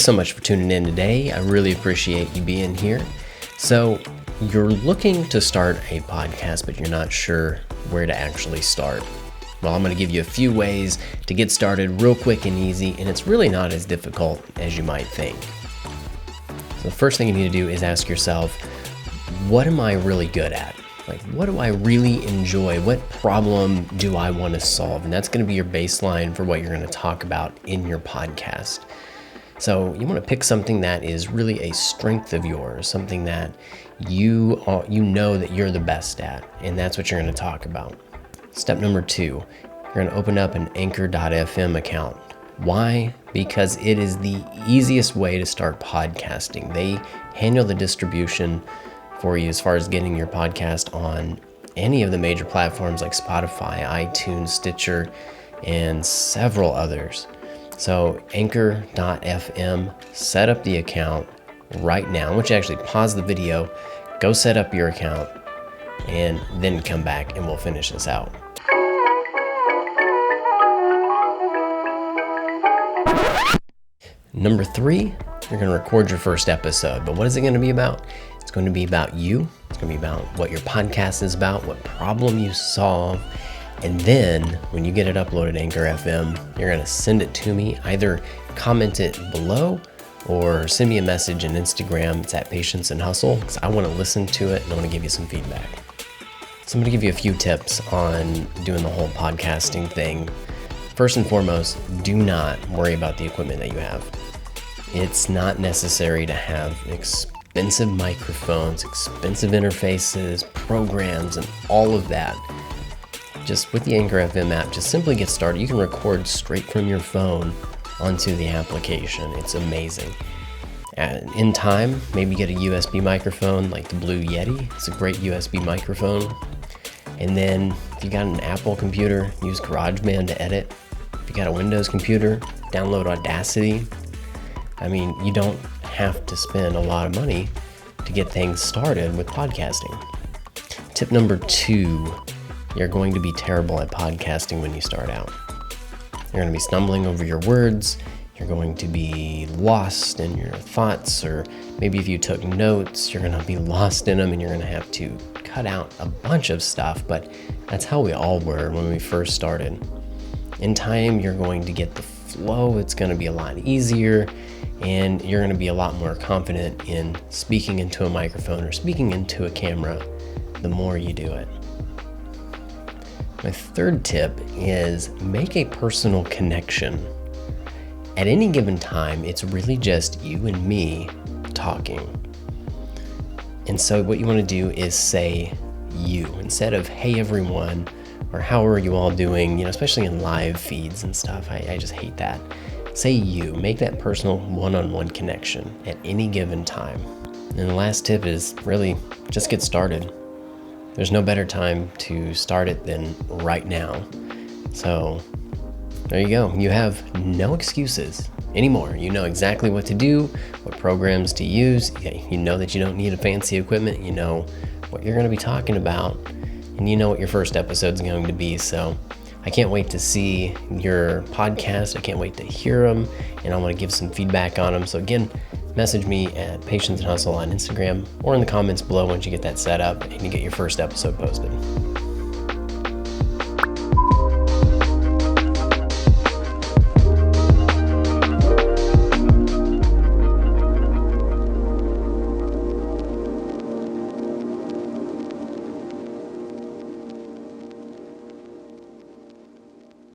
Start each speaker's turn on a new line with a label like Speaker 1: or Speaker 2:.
Speaker 1: Thanks so much for tuning in today. I really appreciate you being here. So you're looking to start a podcast, but you're not sure where to actually start. Well, I'm going to give you a few ways to get started real quick and easy, and it's really not as difficult as you might think. So the first thing you need to do is ask yourself, what am I really good at? Like, what do I really enjoy? What problem do I want to solve? And that's going to be your baseline for what you're going to talk about in your podcast. So you want to pick something that is really a strength of yours, something that you know that you're the best at, and that's what you're going to talk about. Step number 2, you're going to open up an Anchor.fm account. Why? Because it is the easiest way to start podcasting. They handle the distribution for you as far as getting your podcast on any of the major platforms like Spotify, iTunes, Stitcher, and several others. So Anchor.fm, set up the account right now. I want you to actually pause the video, go set up your account, and then come back and we'll finish this out. Number 3, you're going to record your first episode. But what is it going to be about? It's going to be about you. It's going to be about what your podcast is about, what problem you solve. And then when you get it uploaded to Anchor FM, you're going to send it to me. Either comment it below or send me a message on Instagram. It's at Patience and Hustle, because I want to listen to it and I want to give you some feedback. So I'm going to give you a few tips on doing the whole podcasting thing. First and foremost, do not worry about the equipment that you have. It's not necessary to have expensive microphones, expensive interfaces, programs, and all of that. Just with the Anchor FM app, just simply get started. You can record straight from your phone onto the application. It's amazing. In time, maybe get a USB microphone like the Blue Yeti. It's a great USB microphone. And then if you got an Apple computer, use GarageBand to edit. If you got a Windows computer, download Audacity. I mean, you don't have to spend a lot of money to get things started with podcasting. Tip number 2, you're going to be terrible at podcasting when you start out. You're going to be stumbling over your words. You're going to be lost in your thoughts, or maybe if you took notes, you're going to be lost in them and you're going to have to cut out a bunch of stuff, but that's how we all were when we first started. In time, you're going to get the flow. It's going to be a lot easier, and you're going to be a lot more confident in speaking into a microphone or speaking into a camera the more you do it. My third tip is make a personal connection. At any given time, it's really just you and me talking. And so what you want to do is say you instead of hey everyone, or how are you all doing, especially in live feeds and stuff. I just hate that. Say you. Make that personal one-on-one connection at any given time. And the last tip is really just get started. There's no better time to start it than right now. So there you go. You have no excuses anymore. You know exactly what to do, what programs to use. You know that you don't need a fancy equipment. You know what you're going to be talking about, and you know what your first episode is going to be. So I can't wait to see your podcast. I can't wait to hear them, and I want to give some feedback on them. So again, message me at Patience and Hustle on Instagram or in the comments below once you get that set up and you get your first episode posted.